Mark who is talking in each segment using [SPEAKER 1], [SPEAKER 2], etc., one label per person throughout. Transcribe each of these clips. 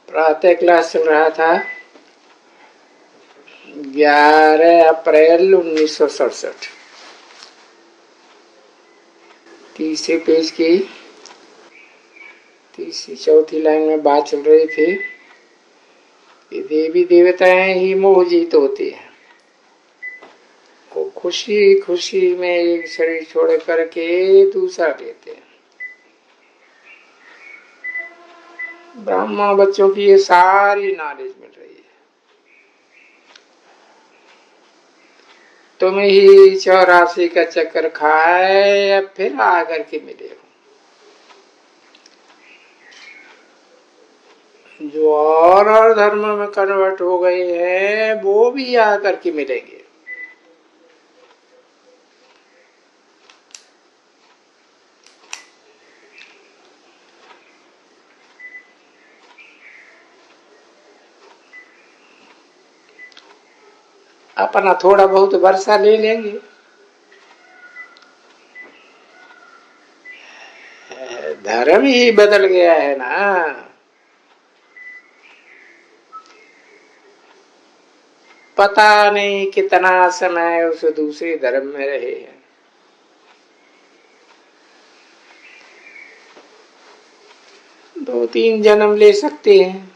[SPEAKER 1] प्रातः क्लास चल रहा था 11 अप्रैल 1967। तीसरे पेज की तीसरी चौथी लाइन में बात चल रही थी कि देवी देवताएं ही मोहजीत होती हैं। वो खुशी खुशी में एक शरीर छोड़ करके दूसरा लेते हैं। ब्राह्मण बच्चों की ये सारी नॉलेज मिल रही है। तुम ही 84 का चक्कर खाए या फिर आकर के मिले हो। जो और धर्म में कन्वर्ट हो गए हैं वो भी आकर के मिलेंगे। अपना थोड़ा बहुत वर्षा ले लेंगे, धर्म ही बदल गया है ना। पता नहीं कितना समय उस दूसरे धर्म में रहे हैं। दो तीन जन्म ले सकते हैं।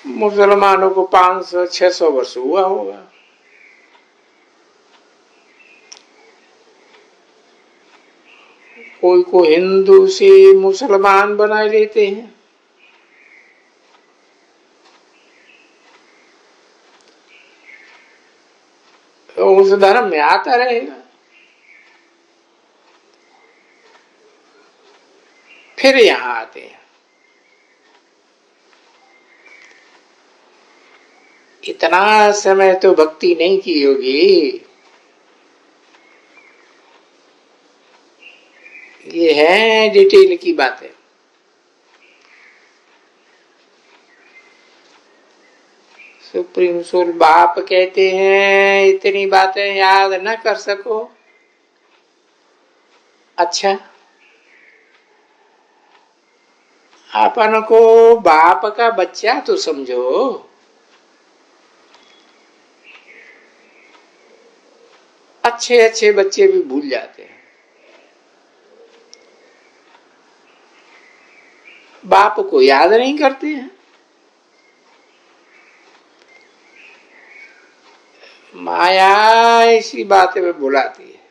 [SPEAKER 1] मुसलमानों को 500-600 वर्ष हुआ होगा। कोई को हिंदू से मुसलमान बना लेते हैं। तो उस धर्म में आता रहेगा। फिर यहां आते हैं। इतना समय तो भक्ति नहीं की होगी। ये है डिटेल की बातें। सुप्रीम सोल बाप कहते हैं इतनी बातें याद न कर सको। अच्छा, अपन को बाप का बच्चा तो समझो। अच्छे अच्छे बच्चे भी भूल जाते हैं। बाप को याद नहीं करते हैं। माया ऐसी बातें में बुलाती है।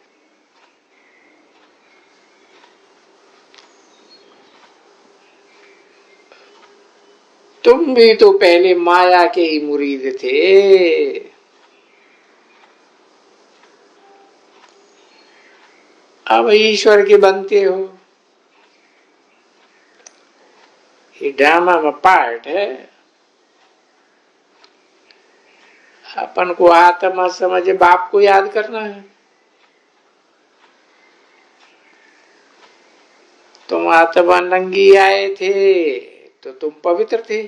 [SPEAKER 1] तुम भी तो पहले माया के ही मुरीद थे। अब ईश्वर के बनते हो। ये ड्रामा में पार्ट है। अपन को आत्मा समझ बाप को याद करना है। तुम आत्मा नंगी आए थे तो तुम पवित्र थे।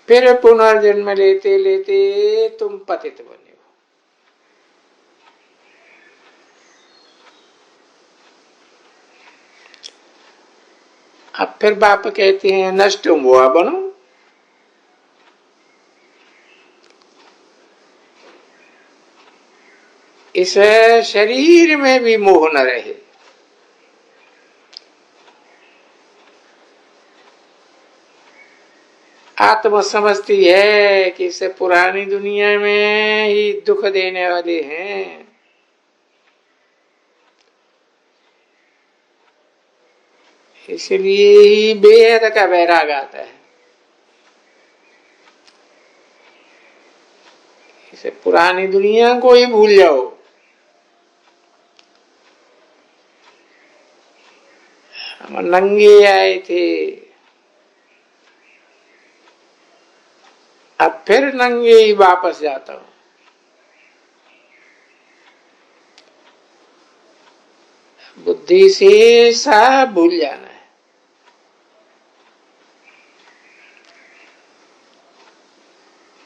[SPEAKER 1] फिर पुनर्जन्म लेते लेते तुम पतित बने हो। अब फिर बाप कहते हैं नष्ट हुआ बनो। इस शरीर में भी मोह न रहे। आत्मा समझती है कि इसे पुरानी दुनिया में ही दुख देने वाले हैं। इसलिए ही बेहद का वैराग आता है। इसे पुरानी दुनिया को ही भूल जाओ। हम नंगे आए थे, अब फिर नंगे ही वापस जाता हूं। बुद्धि से सब भूल जाना है।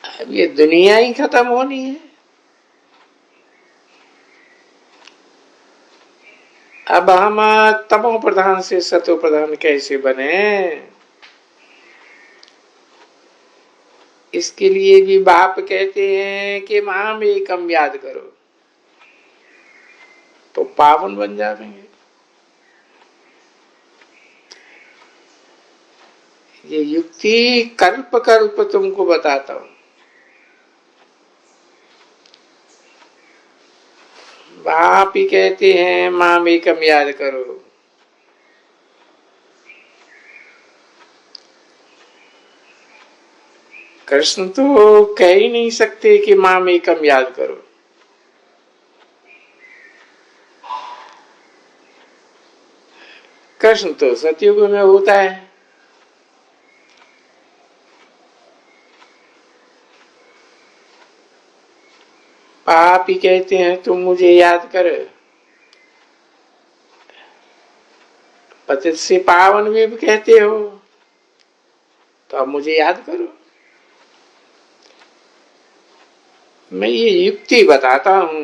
[SPEAKER 1] अब ये दुनिया ही खत्म होनी है। अब हम तमो प्रधान से सतो प्रधान कैसे बने, इसके लिए भी बाप कहते हैं कि माम एकम याद करो, तो पावन बन जाएंगे। ये युक्ति कल्प कल्प तुमको बताता हूं। बाप ही कहते हैं माम एकम याद करो। कृष्ण तो कह ही नहीं सकते कि माम एकम याद करो। कृष्ण तो सतयुग में होता है। आप ही कहते हैं तुम मुझे याद कर। पतित से पावन भी कहते हो, तो अब मुझे याद करो। मैं ये युक्ति बताता हूं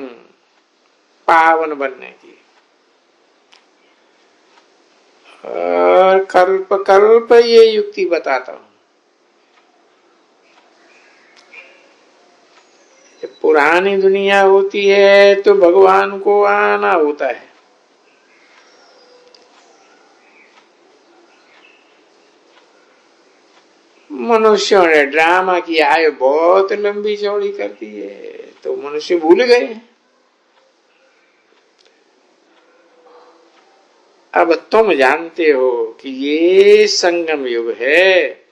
[SPEAKER 1] पावन बनने की, और कल्प कल्प ये युक्ति बताता हूं। जब पुरानी दुनिया होती है तो भगवान को आना होता है। मनुष्यों ने ड्रामा की आयु बहुत लंबी चौड़ी कर दी है, तो मनुष्य भूल गए। अब तुम जानते हो कि ये संगम युग है,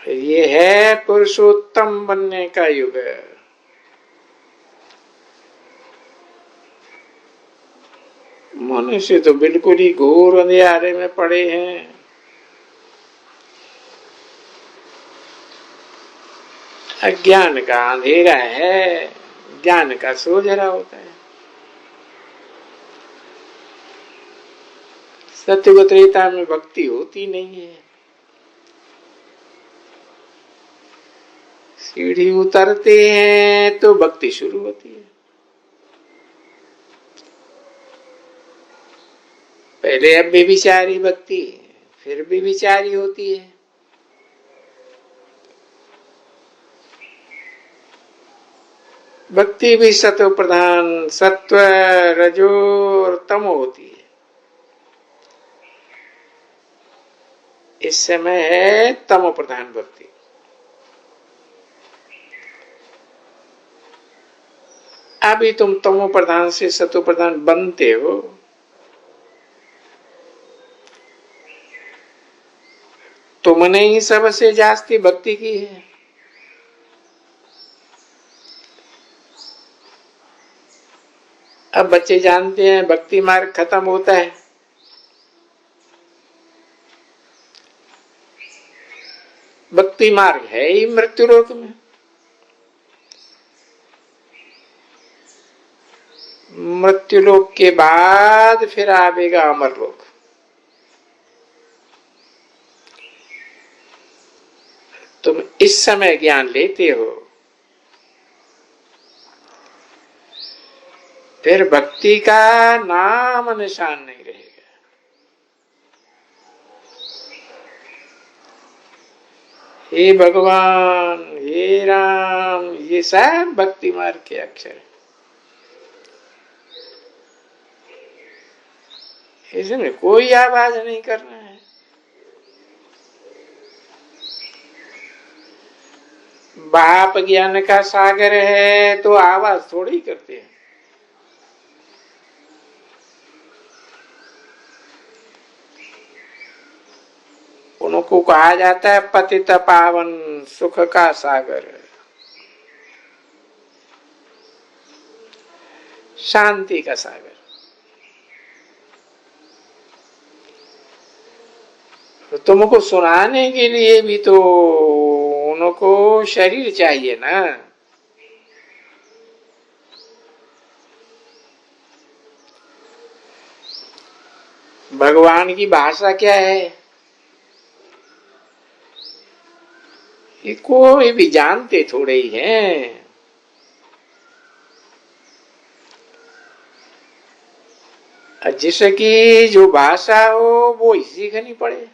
[SPEAKER 1] ये है पुरुषोत्तम बनने का युग। मनुष्य तो बिल्कुल ही घोर अंधेरे में पड़े हैं। अज्ञान का अंधेरा है, ज्ञान का सोझरा होता है। सत्युग त्रेता में भक्ति होती नहीं है। सीढ़ी उतरते हैं तो भक्ति शुरू होती है। पहले अब बेविचारी भक्ति, फिर भी विचारी होती है। भक्ति भी सत्व प्रधान, सत्व रजो और तमो होती है। इस समय है तमो प्रधान भक्ति। अभी तुम तमो प्रधान से सत्व प्रधान बनते हो। तुमने ही सबसे जास्ती भक्ति की है। अब बच्चे जानते हैं भक्ति मार्ग खत्म होता है। भक्ति मार्ग है ही मृत्यु लोक में। मृत्यु लोक के बाद फिर आवेगा अमर लोक। तुम इस समय ज्ञान लेते हो, फिर भक्ति का नाम निशान नहीं रहेगा। हे भगवान, हे राम, ये सब भक्ति मार्ग के अक्षर है। इसमें कोई आवाज नहीं करना है। बाप ज्ञान का सागर है तो आवाज थोड़ी करते हैं। उनको कहा जाता है पतित पावन सुख का सागर, शांति का सागर। तो तुमको सुनाने के लिए भी तो उनको शरीर चाहिए ना। भगवान की भाषा क्या है, ये कोई भी जानते थोड़े ही हैं। जिसकी जो भाषा हो वो ही सीखनी पड़े।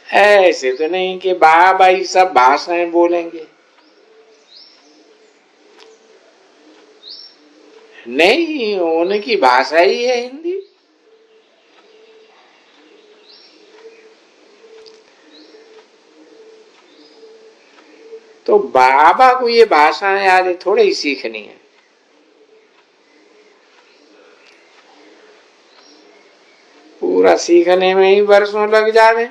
[SPEAKER 1] ऐसे तो नहीं कि बाबा ही सब भाषाएं बोलेंगे, नहीं, उनकी भाषा ही है हिंदी। तो बाबा को ये भाषाएं आज थोड़े ही सीखनी है, पूरा सीखने में ही वर्षों लग जावे।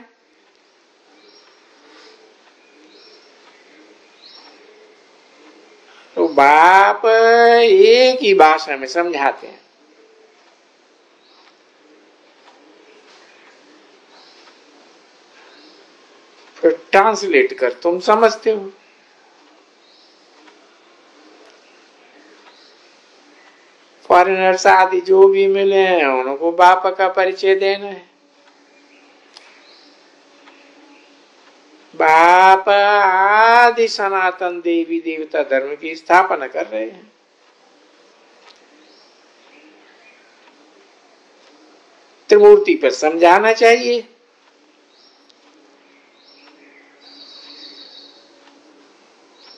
[SPEAKER 1] तो बाप एक ही भाषा में समझाते हैं, फिर ट्रांसलेट कर तुम समझते हो। फॉरेनर्स आदि जो भी मिले हैं उनको बाप का परिचय देना है। बाप आदि सनातन देवी देवता धर्म की स्थापना कर रहे हैं। त्रिमूर्ति पर समझाना चाहिए।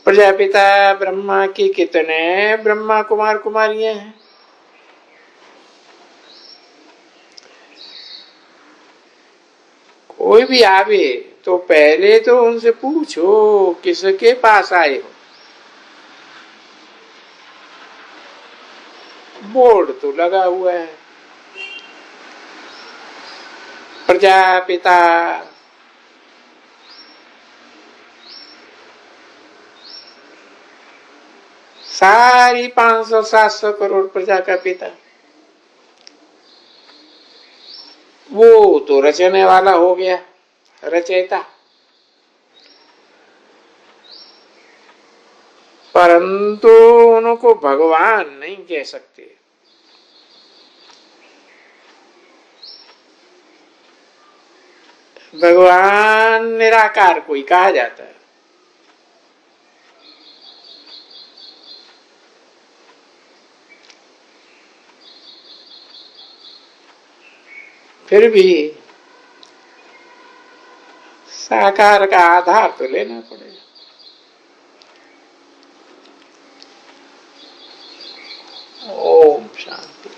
[SPEAKER 1] प्रजापिता ब्रह्मा की कितने ब्रह्मा कुमार कुमारियां हैं। कोई भी आवे तो पहले तो उनसे पूछो किसके पास आए हो। बोर्ड तो लगा हुआ है, प्रजापिता। सारी 500-700 करोड़ प्रजा का पिता, वो तो रचने वाला हो गया, रचयिता। परंतु उनको भगवान नहीं कह सकते। भगवान निराकार को ही कहा जाता है। फिर भी साकार का आधार तो लेना पड़ेगा। ओम शांति।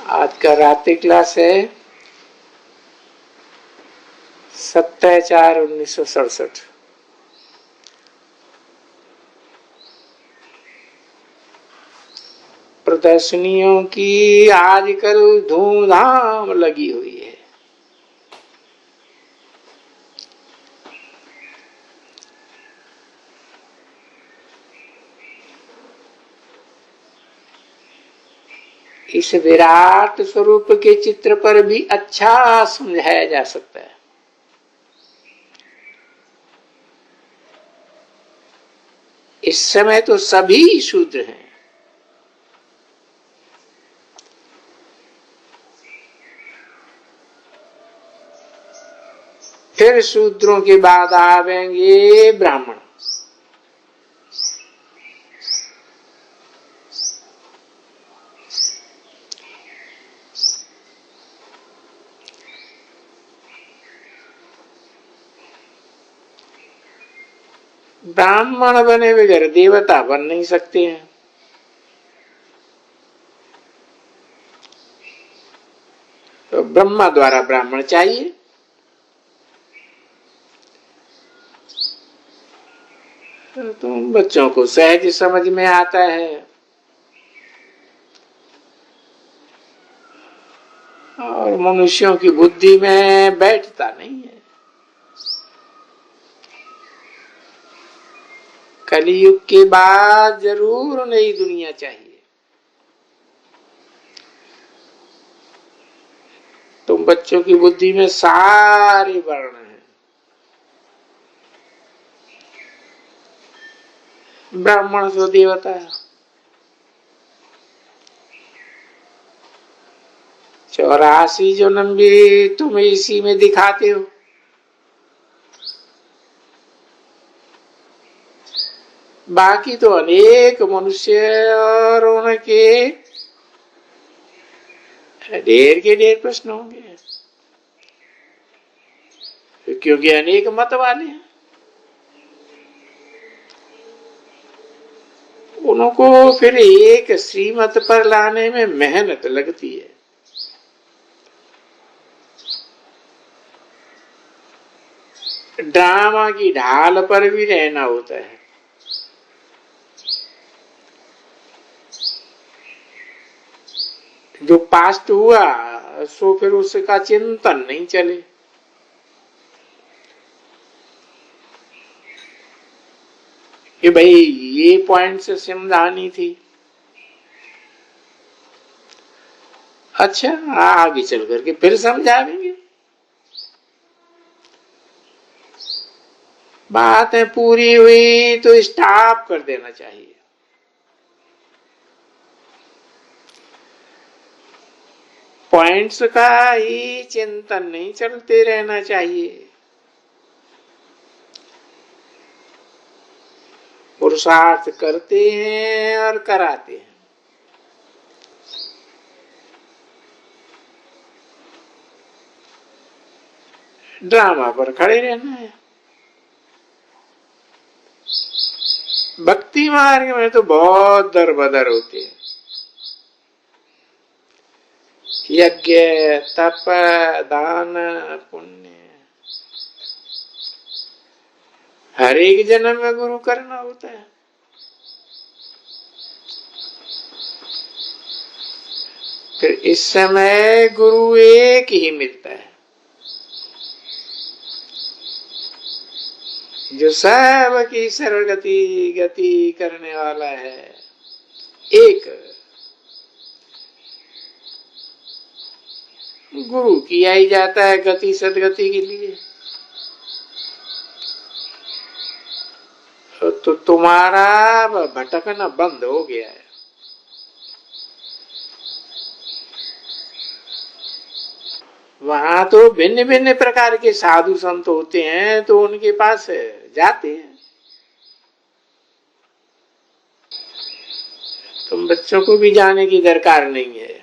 [SPEAKER 1] आज का रात्रि क्लास है 27/4/1967। प्रदर्शनियों की आजकल धूमधाम लगी हुई है। इस विराट स्वरूप के चित्र पर भी अच्छा समझाया जा सकता है। इस समय तो सभी शूद्र हैं, फिर शूद्रों के बाद आवेंगे ब्राह्मण। ब्राह्मण बने बगैर देवता बन नहीं सकते हैं। तो ब्रह्मा द्वारा ब्राह्मण चाहिए। तो तुम बच्चों को सहज समझ में आता है, और मनुष्यों की बुद्धि में बैठता नहीं है। कलयुग के बाद जरूर नई दुनिया चाहिए। तुम बच्चों की बुद्धि में सारे वर्ण हैं। ब्राह्मण तो देवता है, 84 जन्म भी तुम इसी में दिखाते हो। बाकी तो अनेक मनुष्य और उनके ढेर के ढेर प्रश्न होंगे, क्योंकि अनेक मत वाले हैं। उनको फिर एक श्रीमत पर लाने में मेहनत लगती है। ड्रामा की ढाल पर भी रहना होता है। जो पास्ट हुआ सो फिर उसका चिंतन नहीं चले। कि भाई ये पॉइंट से समझानी थी, अच्छा आगे चल करके फिर समझावेंगे। बातें पूरी हुई तो स्टॉप कर देना चाहिए। पॉइंट्स का ही चिंतन नहीं चलते रहना चाहिए। पुरुषार्थ करते हैं और कराते हैं। ड्रामा पर खड़े रहना है। भक्ति मार्ग में तो बहुत दर बदर होते हैं। यज्ञ, तप, दान, पुण्य, हर एक जन्म में गुरु करना होता है। फिर इस समय गुरु एक ही मिलता है, जो सब की सर्वगति गति करने वाला है। एक गुरु किया ही जाता है गति सदगति के लिए। तो तुम्हारा भटकना बंद हो गया है। वहां तो भिन्न भिन्न प्रकार के साधु संत होते हैं, तो उनके पास जाते हैं। तुम बच्चों को भी जाने की दरकार नहीं है।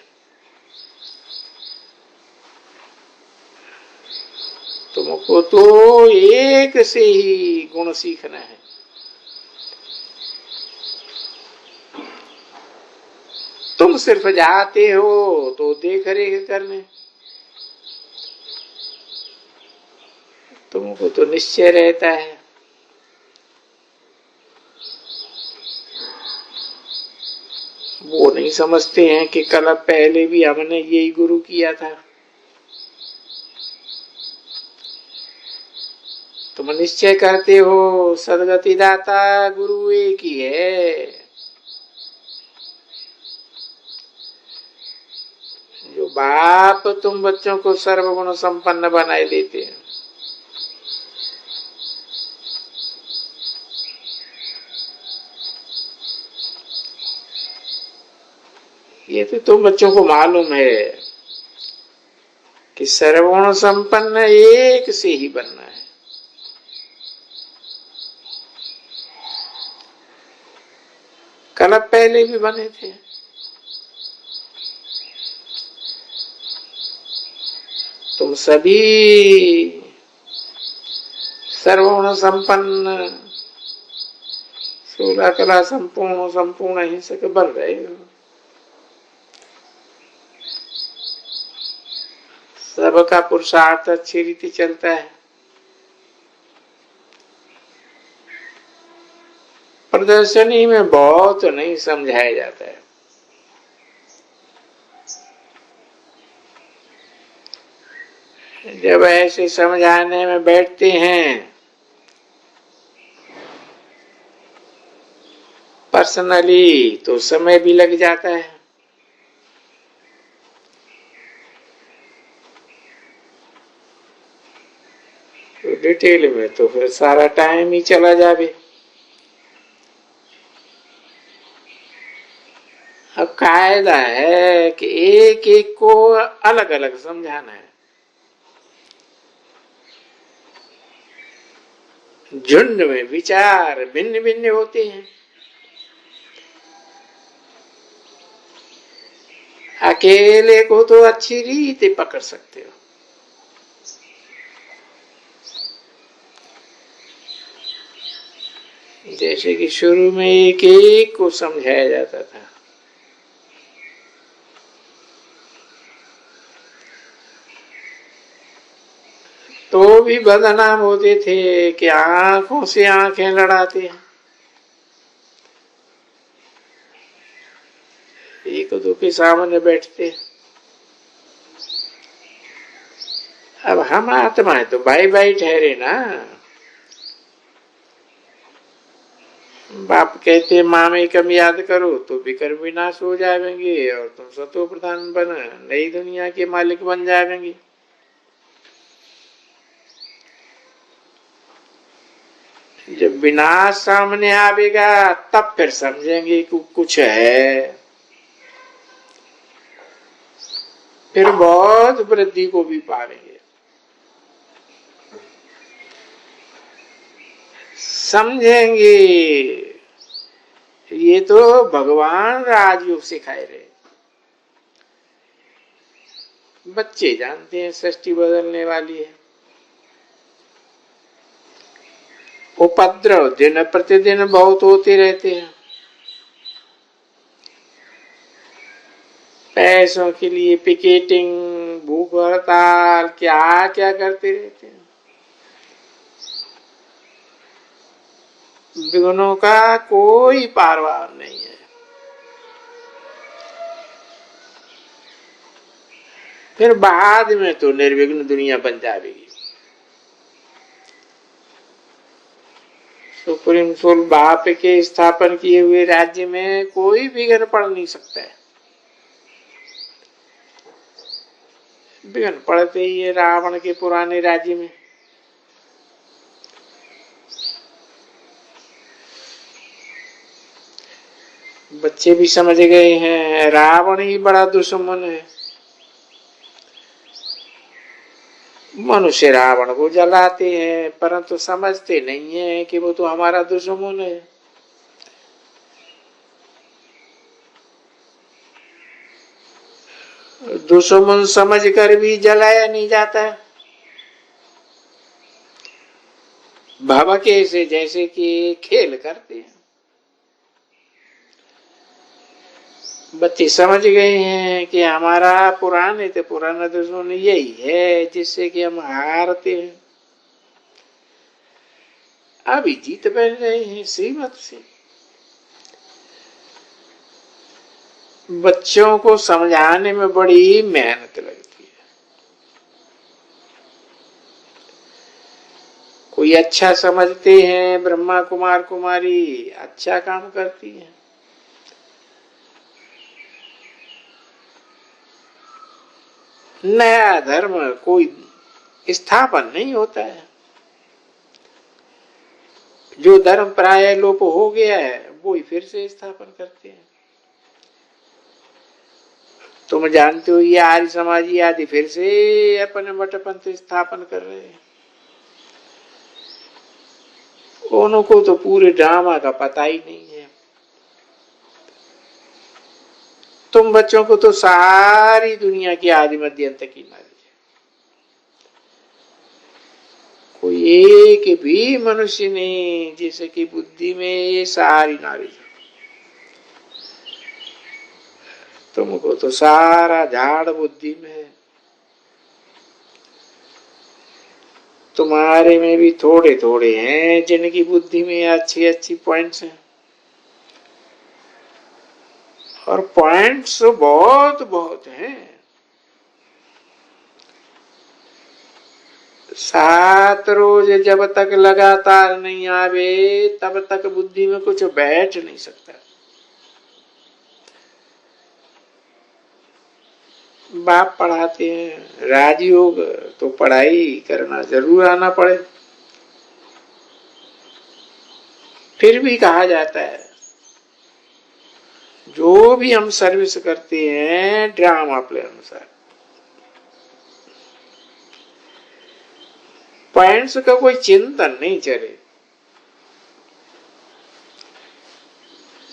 [SPEAKER 1] तुमको तो एक से ही गुण सीखना है। तुम सिर्फ जाते हो तो देख रेख करने, तुमको तो निश्चय रहता है। वो नहीं समझते हैं कि कल पहले भी हमने यही गुरु किया था। तुम निश्चय करते हो सदगति दाता गुरु एक ही है। जो बाप तुम बच्चों को सर्वगुण संपन्न बनाए देते हैं, ये तो तुम बच्चों को मालूम है कि सर्वगुण संपन्न एक से ही बनना है। कल पहले भी बने थे। तुम सभी सर्वगुण संपन्न 16 कला संपूर्ण हिंसक बन रहे हो। सबका पुरुषार्थ अच्छी रीति चलता है। प्रदर्शनी में बहुत नहीं समझाया जाता है। जब ऐसे समझाने में बैठते हैं पर्सनली तो समय भी लग जाता है। तो डिटेल में तो फिर सारा टाइम ही चला जावे। अब कायदा है कि एक एक को अलग अलग समझाना है। झुंड में विचार भिन्न भिन्न होते हैं। अकेले को तो अच्छी रीति पकड़ सकते हो। जैसे कि शुरू में एक एक को समझाया जाता था, तो भी बदनाम होते थे कि आंखों से आंखें लड़ाते हैं, एक दो के सामने बैठते। अब हम आत्माएं तो भाई भाई ठहरे ना। बाप कहते मामे कम याद करो तो विकर विनाश हो जाएंगे और तुम सतो प्रधान बन नई दुनिया के मालिक बन जाएंगे। जब विनाश सामने आवेगा तब फिर समझेंगे कि कुछ है, फिर बहुत वृद्धि को भी पाएंगे। समझेंगे ये तो भगवान राजयोग सिखाए रहे। बच्चे जानते हैं सृष्टि बदलने वाली है। उपद्रव दिन प्रतिदिन बहुत होते रहते हैं। पैसों के लिए पिकेटिंग, भूख हड़ताल, क्या क्या करते रहते हैं। विघ्नों का कोई पारवार नहीं है। फिर बाद में तो निर्विघ्न दुनिया बन जाएगी। सुप्रीम सोल बाप के स्थापन किए हुए राज्य में कोई विघ्न पड़ नहीं सकता है। विघ्न पड़ते ही है रावण के पुराने राज्य में। बच्चे भी समझ गए हैं रावण ही बड़ा दुश्मन है। मनुष्य रावण को जलाते हैं परंतु समझते नहीं है कि वो तो हमारा दुश्मन है। दुश्मन समझकर भी जलाया नहीं जाता। भवके से जैसे कि खेल करते हैं। बच्चे समझ गए हैं कि हमारा पुराने तो पुराना दुश्मन यही है जिससे कि हम हारते हैं। अभी जीत बन रहे हैं श्रीमत से। बच्चों को समझाने में बड़ी मेहनत लगती है। कोई अच्छा समझते हैं, ब्रह्मा कुमार कुमारी अच्छा काम करती है। नया धर्म कोई स्थापन नहीं होता है। जो धर्म प्राय लोप हो गया है वो ही फिर से स्थापन करते हैं। तुम जानते हो ये आर्य समाजी आदि फिर से अपने मठ पंथ स्थापन कर रहे हैं। उनको तो पूरे ड्रामा का पता ही नहीं है। तुम बच्चों को तो सारी दुनिया की आदि मध्य अंत की नॉलेज है। कोई एक भी मनुष्य नहीं जिसे की बुद्धि में ये सारी नॉलेज है। तुमको तो सारा झाड़ बुद्धि में है। तुम्हारे में भी थोड़े थोड़े हैं जिनकी बुद्धि में अच्छी अच्छी पॉइंट्स हैं और पॉइंट्स बहुत बहुत हैं। 7 रोज जब तक लगातार नहीं आवे तब तक बुद्धि में कुछ बैठ नहीं सकता। बाप पढ़ाते हैं राजयोग तो पढ़ाई करना जरूर आना पड़े। फिर भी कहा जाता है जो भी हम सर्विस करते हैं ड्रामा प्ले अनुसार। पॉइंट्स का कोई चिंतन नहीं चले।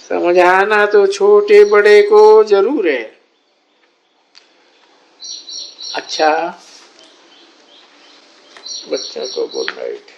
[SPEAKER 1] समझाना तो छोटे बड़े को जरूर है। अच्छा, बच्चों को गुड नाइट।